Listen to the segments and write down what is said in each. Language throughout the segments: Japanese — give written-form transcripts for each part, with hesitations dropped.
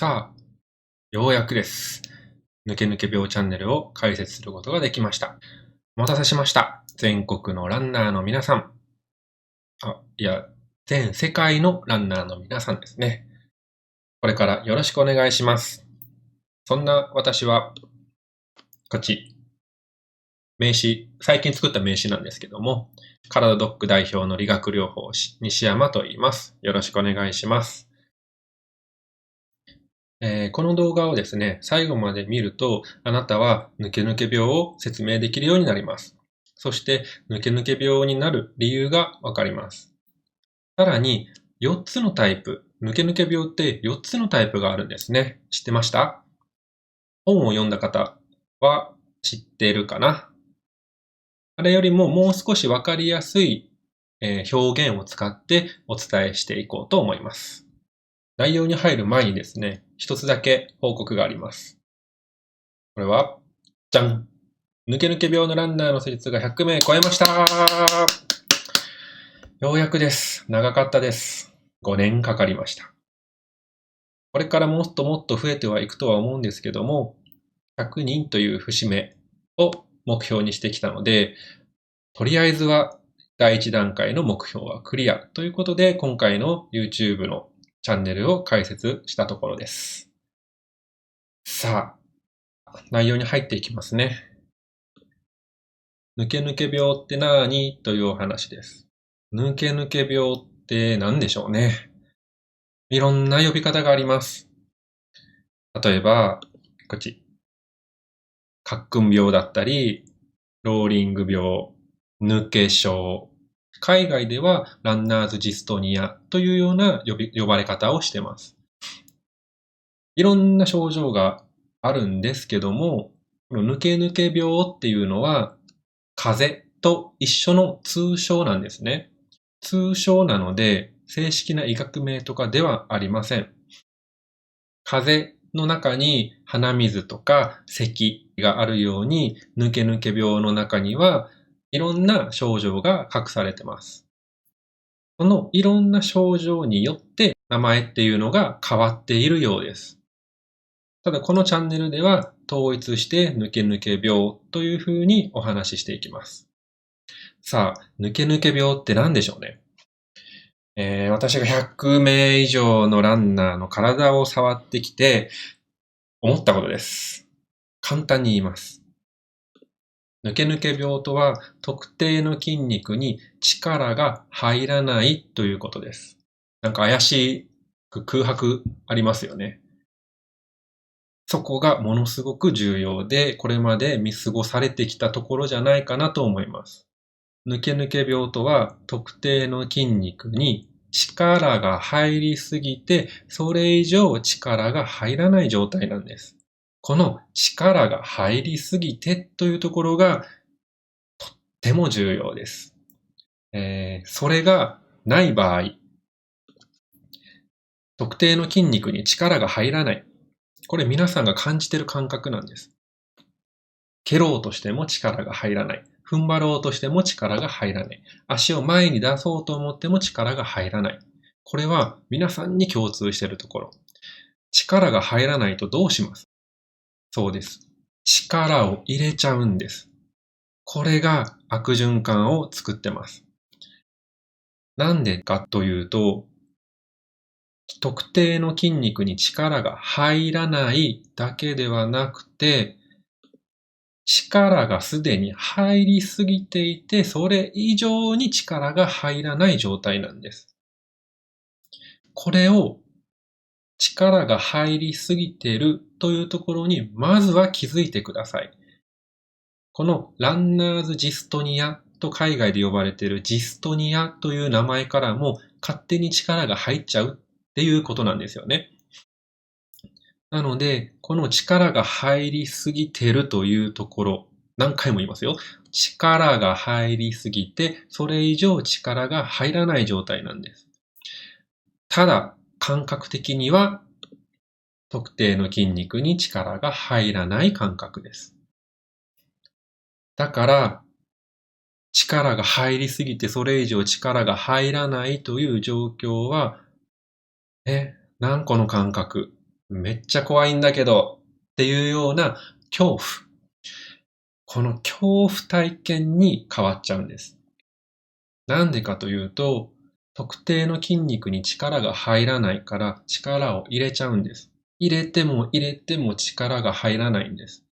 さあ、ようやくです。ぬけぬけ病チャンネルを開設することができました。お待たせしました。全国のランナーの皆さん。全世界のランナーの皆さんですね。これからよろしくお願いします。そんな私は、こっち、最近作った名刺なんですけども、体ドック代表の理学療法士、西山と言います。よろしくお願いします。この動画をですね、最後まで見ると、あなたは抜け抜け病を説明できるようになります。そして、抜け抜け病になる理由がわかります。さらに、4つのタイプ、抜け抜け病って4つのタイプがあるんですね。知ってました？本を読んだ方は知っているかな？あれよりももう少しわかりやすい表現を使ってお伝えしていこうと思います。内容に入る前にですね、一つだけ報告があります。これは、じゃん！抜け抜け病のランナーの施術が100名超えました。ようやくです。長かったです。5年かかりました。これからもっともっと増えてはいくとは思うんですけども、100人という節目を目標にしてきたので、とりあえずは第1段階の目標はクリアということで、今回の YouTube のチャンネルを開設したところです。さあ、内容に入っていきますね。抜け抜け病って何というお話です。抜け抜け病って何でしょうね。いろんな呼び方があります。例えば、こっち。カックン病だったり、ローリング病、抜け症。海外ではランナーズジストニアというような呼ばれ方をしています。いろんな症状があるんですけども、この抜け抜け病っていうのは、風邪と一緒の通称なんですね。通称なので、正式な医学名とかではありません。風邪の中に鼻水とか咳があるように、抜け抜け病の中にはいろんな症状が隠されてます。そのいろんな症状によって名前っていうのが変わっているようです。ただこのチャンネルでは統一して抜け抜け病というふうにお話ししていきます。さあ、抜け抜け病って何でしょうね。私が100名以上のランナーの体を触ってきて思ったことです。簡単に言います。抜け抜け病とは特定の筋肉に力が入らないということです。なんか怪しく空白ありますよね。そこがものすごく重要で、これまで見過ごされてきたところじゃないかなと思います。抜け抜け病とは特定の筋肉に力が入りすぎて、それ以上力が入らない状態なんです。この力が入りすぎてというところがとっても重要です。それがない場合、特定の筋肉に力が入らない。これ皆さんが感じている感覚なんです。蹴ろうとしても力が入らない。踏ん張ろうとしても力が入らない。足を前に出そうと思っても力が入らない。これは皆さんに共通しているところ。力が入らないとどうします？そうです。力を入れちゃうんです。これが悪循環を作ってます。なんでかというと、特定の筋肉に力が入らないだけではなくて、力がすでに入りすぎていて、それ以上に力が入らない状態なんです。これを力が入りすぎているというところに、まずは気づいてください。このランナーズジストニアと海外で呼ばれているジストニアという名前からも勝手に力が入っちゃうっていうことなんですよね。なので、この力が入りすぎてるというところ、何回も言いますよ。力が入りすぎて、それ以上力が入らない状態なんです。ただ、感覚的には、特定の筋肉に力が入らない感覚です。だから、力が入りすぎてそれ以上力が入らないという状況は、何この感覚。めっちゃ怖いんだけどっていうような恐怖。この恐怖体験に変わっちゃうんです。なんでかというと、特定の筋肉に力が入らないから力を入れちゃうんです。入れても入れても力が入らないんです。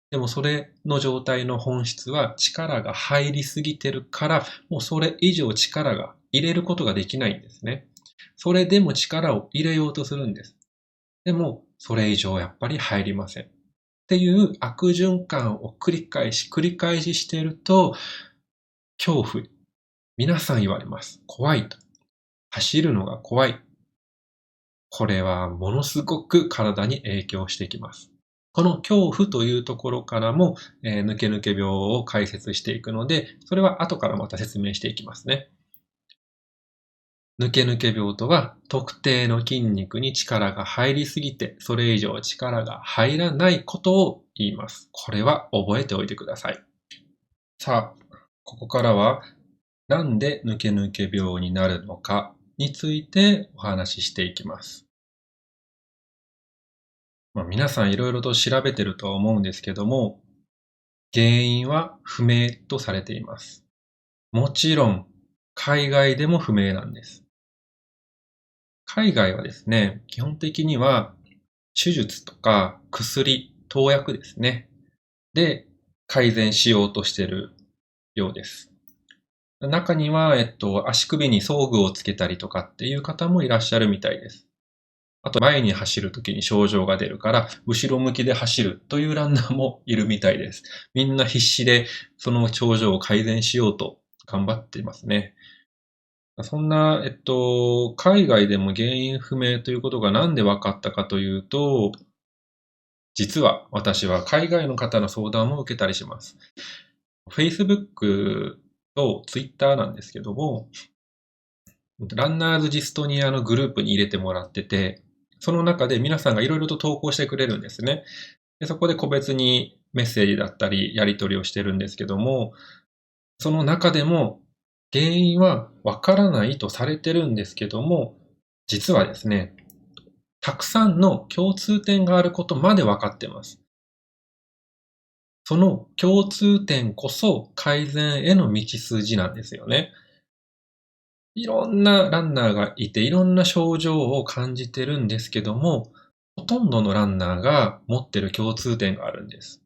でもそれの状態の本質は力が入りすぎてるから、もうそれ以上力が入れることができないんですね。それでも力を入れようとするんです。でもそれ以上やっぱり入りません。っていう悪循環を繰り返ししていると、恐怖、皆さん言われます。怖いと。走るのが怖い。これはものすごく体に影響してきます。この恐怖というところからも、抜け抜け病を解説していくので、それは後からまた説明していきますね。抜け抜け病とは、特定の筋肉に力が入りすぎて、それ以上力が入らないことを言います。これは覚えておいてください。さあ、ここからは、なんで抜け抜け病になるのかについてお話ししていきます。皆さんいろいろと調べてるとは思うんですけども、原因は不明とされています。もちろん、海外でも不明なんです。海外はですね、基本的には手術とか薬、投薬ですね。で、改善しようとしているようです。中には、足首に装具をつけたりとかっていう方もいらっしゃるみたいです。あと、前に走るときに症状が出るから、後ろ向きで走るというランナーもいるみたいです。みんな必死で、その症状を改善しようと頑張っていますね。そんな、海外でも原因不明ということがなんで分かったかというと、実は私は海外の方の相談も受けたりします。Facebook と Twitter なんですけども、ランナーズジストニアのグループに入れてもらってて、その中で皆さんがいろいろと投稿してくれるんですね。で、そこで個別にメッセージだったり、やり取りをしてるんですけども、その中でも原因はわからないとされてるんですけども、実はですね、たくさんの共通点があることまでわかってます。その共通点こそ改善への道筋なんですよね。いろんなランナーがいて、いろんな症状を感じてるんですけども、ほとんどのランナーが持ってる共通点があるんです。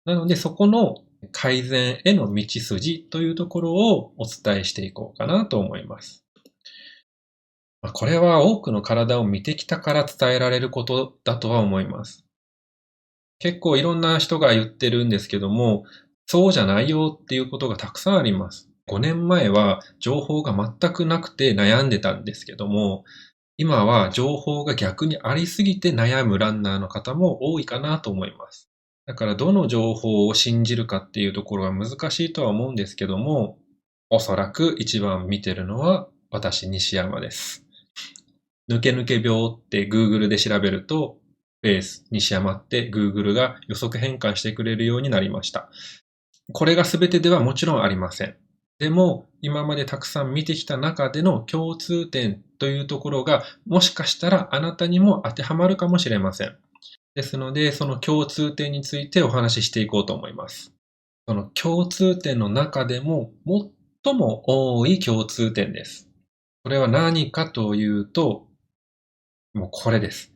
なので、そこの改善への道筋というところをお伝えしていこうかなと思います。これは多くの体を見てきたから伝えられることだとは思います。結構いろんな人が言ってるんですけども、そうじゃないよっていうことがたくさんあります。5年前は情報が全くなくて悩んでたんですけども、今は情報が逆にありすぎて悩むランナーの方も多いかなと思います。だからどの情報を信じるかっていうところは難しいとは思うんですけども、おそらく一番見てるのは私、西山です。抜け抜け病って Google で調べると、ベース、西山って Google が予測変換してくれるようになりました。これが全てではもちろんありません。でも、今までたくさん見てきた中での共通点というところが、もしかしたらあなたにも当てはまるかもしれません。ですので、その共通点についてお話ししていこうと思います。その共通点の中でも最も多い共通点です。これは何かというと、もうこれです。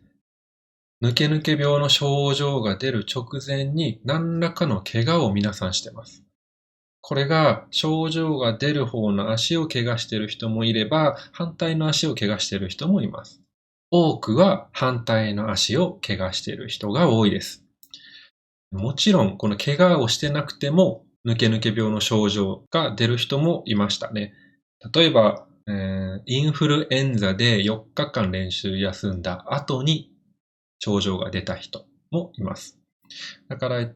抜け抜け病の症状が出る直前に何らかの怪我を皆さんしてます。これが症状が出る方の足を怪我している人もいれば、反対の足を怪我している人もいます。多くは反対の足を怪我している人が多いです。もちろん、この怪我をしてなくても、抜け抜け病の症状が出る人もいましたね。例えば、インフルエンザで4日間練習休んだ後に症状が出た人もいます。だから、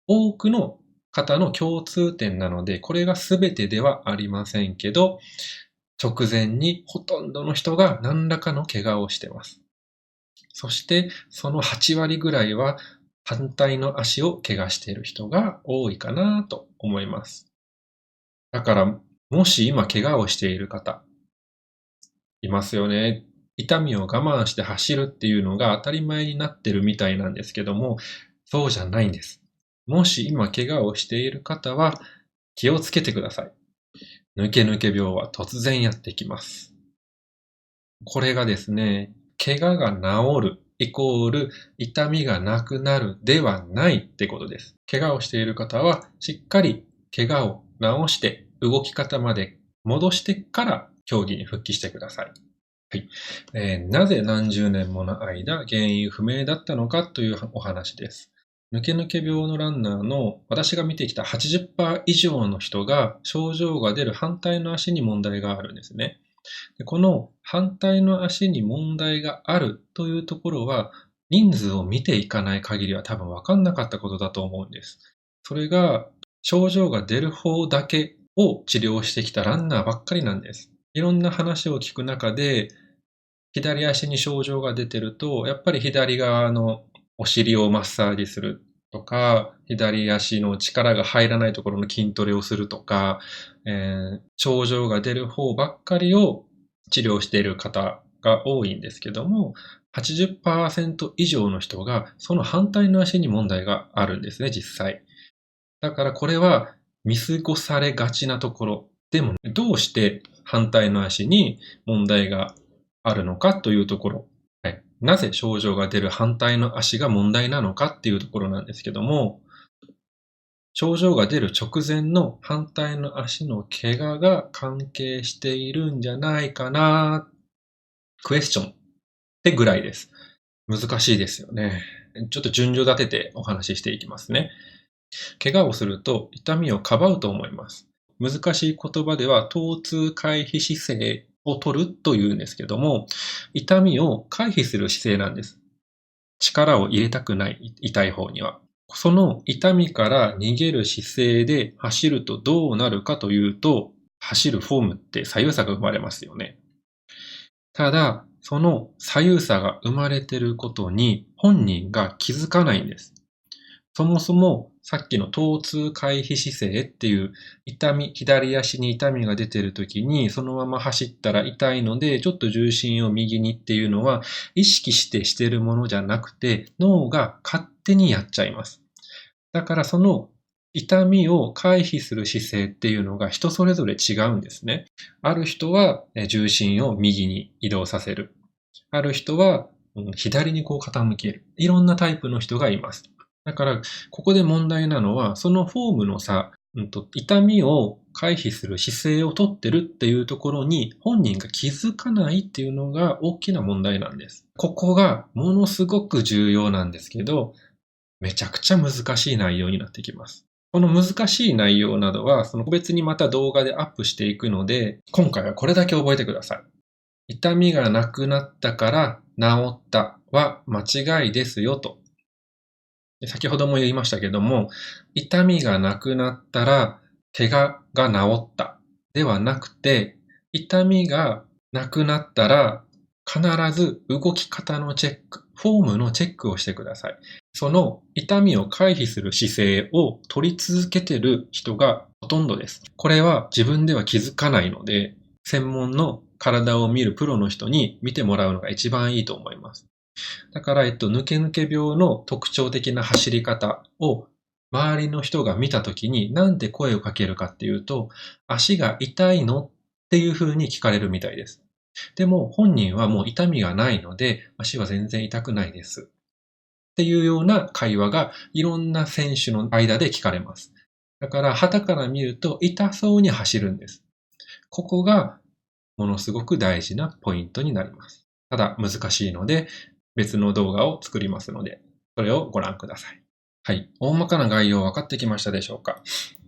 多くの方の共通点なので、これが全てではありませんけど、直前にほとんどの人が何らかの怪我をしています。そして、その8割ぐらいは反対の足を怪我している人が多いかなと思います。だから、もし今怪我をしている方、いますよね。痛みを我慢して走るっていうのが当たり前になってるみたいなんですけども、そうじゃないんです。もし今怪我をしている方は気をつけてください。抜け抜け病は突然やってきます。これがですね、怪我が治るイコール痛みがなくなるではないってことです。怪我をしている方はしっかり怪我を治して動き方まで戻してから競技に復帰してください。はい。なぜ何十年もの間原因不明だったのかというお話です。抜け抜け病のランナーの私が見てきた 80% 以上の人が症状が出る反対の足に問題があるんですね。でこの反対の足に問題があるというところは人数を見ていかない限りは多分分かんなかったことだと思うんです。それが症状が出る方だけを治療してきたランナーばっかりなんです。いろんな話を聞く中で左足に症状が出てると、やっぱり左側のお尻をマッサージするとか、左足の力が入らないところの筋トレをするとか、症状が出る方ばっかりを治療している方が多いんですけども、80% 以上の人がその反対の足に問題があるんですね、実際。だからこれは見過ごされがちなところ。でも、どうして反対の足に問題があるのかというところ。はい。なぜ症状が出る反対の足が問題なのかっていうところなんですけども、症状が出る直前の反対の足の怪我が関係しているんじゃないかな、クエスチョンってぐらいです。難しいですよね。ちょっと順序立ててお話ししていきますね。怪我をすると痛みをかばうと思います。難しい言葉では疼痛回避姿勢を取るというんですけども、痛みを回避する姿勢なんです。力を入れたくない、痛い方には。その痛みから逃げる姿勢で走るとどうなるかというと、走るフォームって左右差が生まれますよね。ただ、その左右差が生まれていることに本人が気づかないんです。そもそもさっきの疼痛回避姿勢っていう左足に痛みが出てる時にそのまま走ったら痛いのでちょっと重心を右にっていうのは意識してるものじゃなくて脳が勝手にやっちゃいます。だからその痛みを回避する姿勢っていうのが人それぞれ違うんですね。ある人は重心を右に移動させる。ある人は左にこう傾ける。いろんなタイプの人がいます。だから、ここで問題なのは、そのフォームの差、痛みを回避する姿勢をとってるっていうところに本人が気づかないっていうのが大きな問題なんです。ここがものすごく重要なんですけど、めちゃくちゃ難しい内容になってきます。この難しい内容などは、その個別にまた動画でアップしていくので、今回はこれだけ覚えてください。痛みがなくなったから治ったは間違いですよと。先ほども言いましたけども、痛みがなくなったら怪我が治ったではなくて、痛みがなくなったら必ず動き方のチェック、フォームのチェックをしてください。その痛みを回避する姿勢を取り続けている人がほとんどです。これは自分では気づかないので、専門の体を見るプロの人に見てもらうのが一番いいと思います。だから、抜け抜け病の特徴的な走り方を周りの人が見たときになんで声をかけるかっていうと、足が痛いのっていう風に聞かれるみたいです。でも本人はもう痛みがないので、足は全然痛くないです。っていうような会話がいろんな選手の間で聞かれます。だから、旗から見ると痛そうに走るんです。ここがものすごく大事なポイントになります。ただ難しいので、別の動画を作りますので、それをご覧ください。はい。大まかな概要分かってきましたでしょうか。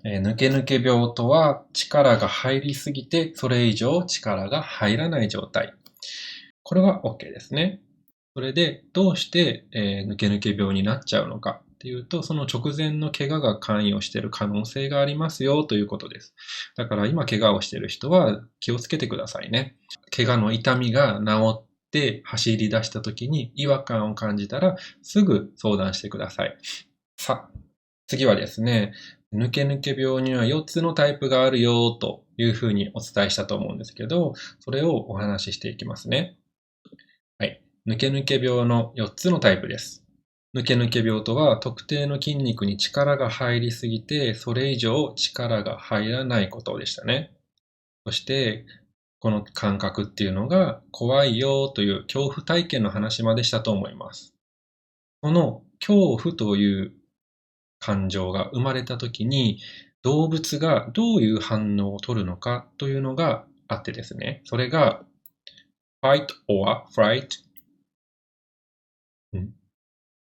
抜け抜け病とは力が入りすぎてそれ以上力が入らない状態。これは OK ですね。それでどうして、抜け抜け病になっちゃうのかっていうと、その直前の怪我が関与している可能性がありますよということです。だから今怪我をしている人は気をつけてくださいね。怪我の痛みが治って走り出した時に違和感を感じたらすぐ相談してください。さあ、次はですね、抜け抜け病には4つのタイプがあるよというふうにお伝えしたと思うんですけど、それをお話ししていきますね。抜け抜け病の4つのタイプです。抜け抜け病とは、特定の筋肉に力が入りすぎて、それ以上力が入らないことでしたね。そして、この感覚っていうのが怖いよという恐怖体験の話までしたと思います。この恐怖という感情が生まれた時に、動物がどういう反応を取るのかというのがあってですね。それが fight or flight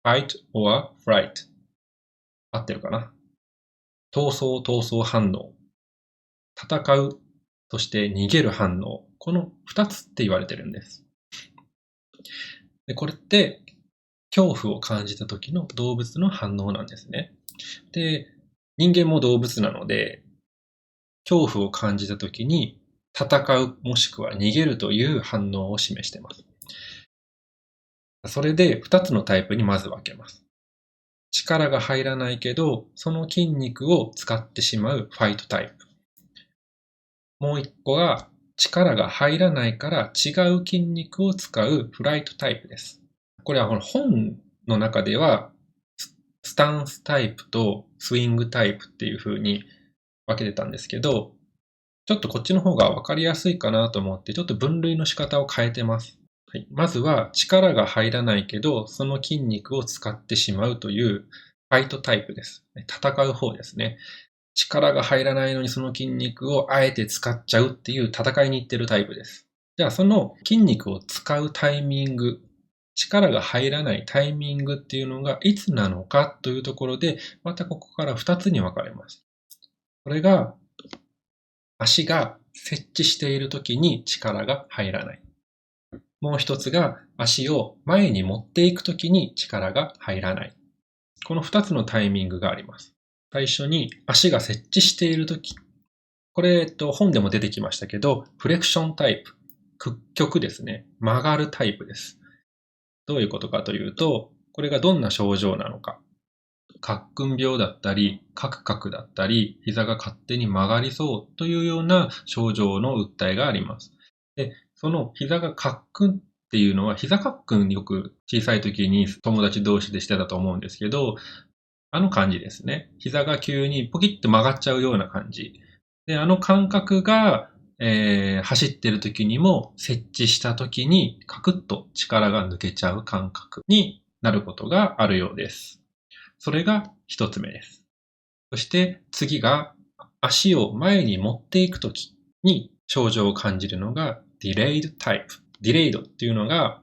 fight or flight 合ってるかな。闘争反応。戦う、そして逃げる反応。この2つって言われてるんです。で、これって恐怖を感じた時の動物の反応なんですね。で、人間も動物なので、恐怖を感じた時に戦うもしくは逃げるという反応を示しています。それで2つのタイプにまず分けます。力が入らないけど、その筋肉を使ってしまうファイトタイプ。もう一個が力が入らないから違う筋肉を使うフライトタイプです。これはこの本の中ではスタンスタイプとスイングタイプっていう風に分けてたんですけど、ちょっとこっちの方が分かりやすいかなと思ってちょっと分類の仕方を変えてます。はい、まずは力が入らないけどその筋肉を使ってしまうというファイトタイプです。戦う方ですね。力が入らないのにその筋肉をあえて使っちゃうっていう戦いに行ってるタイプです。じゃあその筋肉を使うタイミング、力が入らないタイミングっていうのがいつなのかというところで、またここから2つに分かれます。これが足が接地している時に力が入らない。もう一つが足を前に持っていく時に力が入らない。この2つのタイミングがあります。最初に足が接地しているとき。これ、本でも出てきましたけど、フレクションタイプ。屈曲ですね。曲がるタイプです。どういうことかというと、これがどんな症状なのか。カックン病だったり、カクカクだったり、膝が勝手に曲がりそうというような症状の訴えがあります。で、その膝がカックンっていうのは、膝カックンよく小さい時に友達同士でしてたと思うんですけど、あの感じですね。膝が急にポキッと曲がっちゃうような感じ。で、あの感覚が、走ってる時にも設置した時にカクッと力が抜けちゃう感覚になることがあるようです。それが一つ目です。そして次が足を前に持っていく時に症状を感じるのが delayed type。delayed っていうのが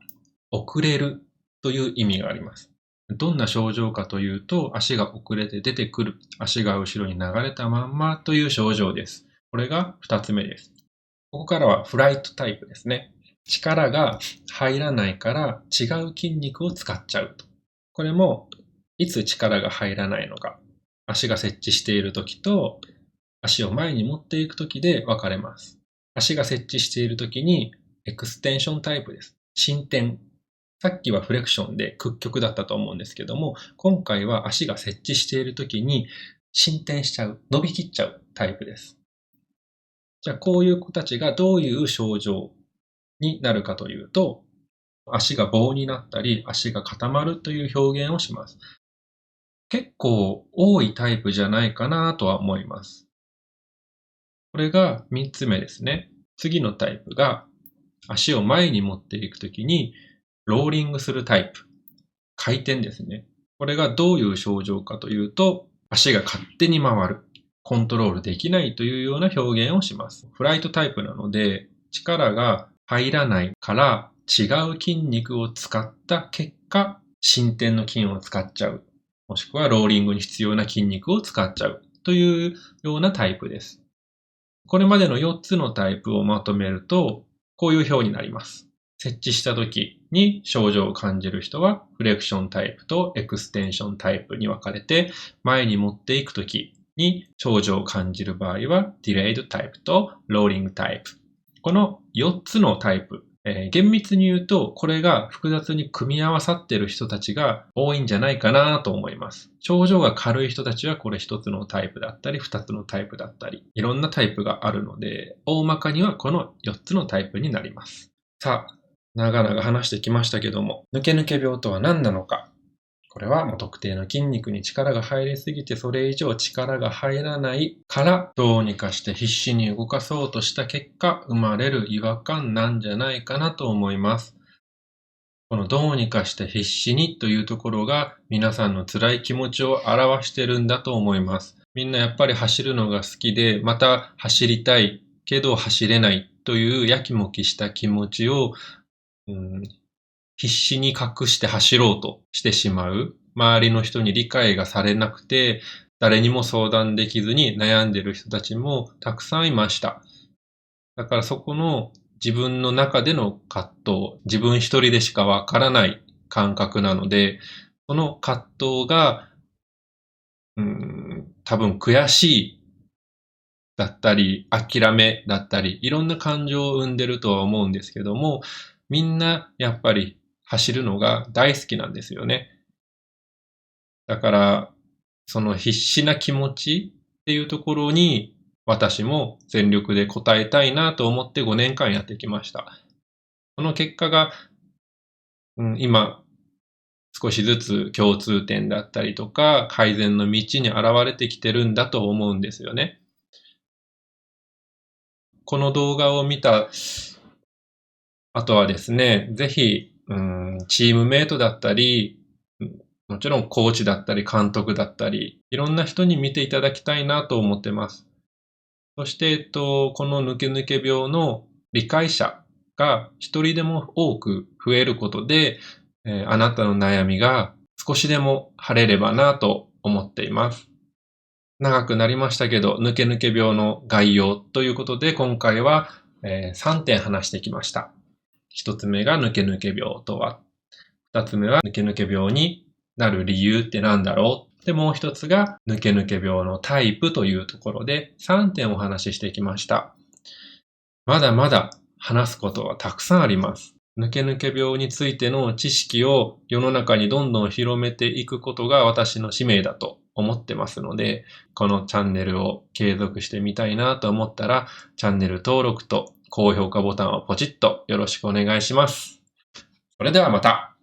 遅れるという意味があります。どんな症状かというと、足が遅れて出てくる、足が後ろに流れたまんまという症状です。これが2つ目です。ここからはフライトタイプですね。力が入らないから違う筋肉を使っちゃうと。これもいつ力が入らないのか、足が接地している時と足を前に持っていく時で分かれます。足が接地している時にエクステンションタイプです。伸展。さっきはフレクションで屈曲だったと思うんですけども、今回は足が接地している時に伸展しちゃう、伸びきっちゃうタイプです。じゃあこういう子たちがどういう症状になるかというと、足が棒になったり、足が固まるという表現をします。結構多いタイプじゃないかなとは思います。これが3つ目ですね。次のタイプが足を前に持っていくときにローリングするタイプ。回転ですね。これがどういう症状かというと、足が勝手に回る。コントロールできないというような表現をします。フライトタイプなので、力が入らないから違う筋肉を使った結果、伸展の筋を使っちゃう。もしくはローリングに必要な筋肉を使っちゃうというようなタイプです。これまでの4つのタイプをまとめると、こういう表になります。設置した時に症状を感じる人はフレクションタイプとエクステンションタイプに分かれて、前に持っていく時に症状を感じる場合はディレイドタイプとローリングタイプ。この4つのタイプ、厳密に言うとこれが複雑に組み合わさっている人たちが多いんじゃないかなと思います。症状が軽い人たちはこれ1つのタイプだったり2つのタイプだったりいろんなタイプがあるので大まかにはこの4つのタイプになります。さあ長々話してきましたけども、抜け抜け病とは何なのか。これはもう特定の筋肉に力が入りすぎてそれ以上力が入らないからどうにかして必死に動かそうとした結果生まれる違和感なんじゃないかなと思います。このどうにかして必死にというところが皆さんの辛い気持ちを表してるんだと思います。みんなやっぱり走るのが好きで、また走りたいけど走れないというやきもきした気持ちを、必死に隠して走ろうとしてしまう。周りの人に理解がされなくて、誰にも相談できずに悩んでる人たちもたくさんいました。だからそこの自分の中での葛藤、自分一人でしかわからない感覚なので、その葛藤が、多分悔しいだったり、諦めだったり、いろんな感情を生んでるとは思うんですけども、みんなやっぱり走るのが大好きなんですよね。だから、その必死な気持ちっていうところに、私も全力で応えたいなと思って5年間やってきました。その結果が、今、少しずつ共通点だったりとか、改善の道に現れてきてるんだと思うんですよね。この動画を見たあとはですね、ぜひ、チームメイトだったり、もちろんコーチだったり監督だったり、いろんな人に見ていただきたいなと思ってます。そして、この抜け抜け病の理解者が一人でも多く増えることで、あなたの悩みが少しでも晴れればなと思っています。長くなりましたけど、抜け抜け病の概要ということで、今回は、3点話してきました。1つ目が抜け抜け病とは、2つ目は抜け抜け病になる理由って何だろう。で、もう1つが抜け抜け病のタイプというところで3点お話ししてきました。まだまだ話すことはたくさんあります。抜け抜け病についての知識を世の中にどんどん広めていくことが私の使命だと思ってますので、このチャンネルを継続してみたいなと思ったら、チャンネル登録と高評価ボタンをポチッとよろしくお願いします。それではまた。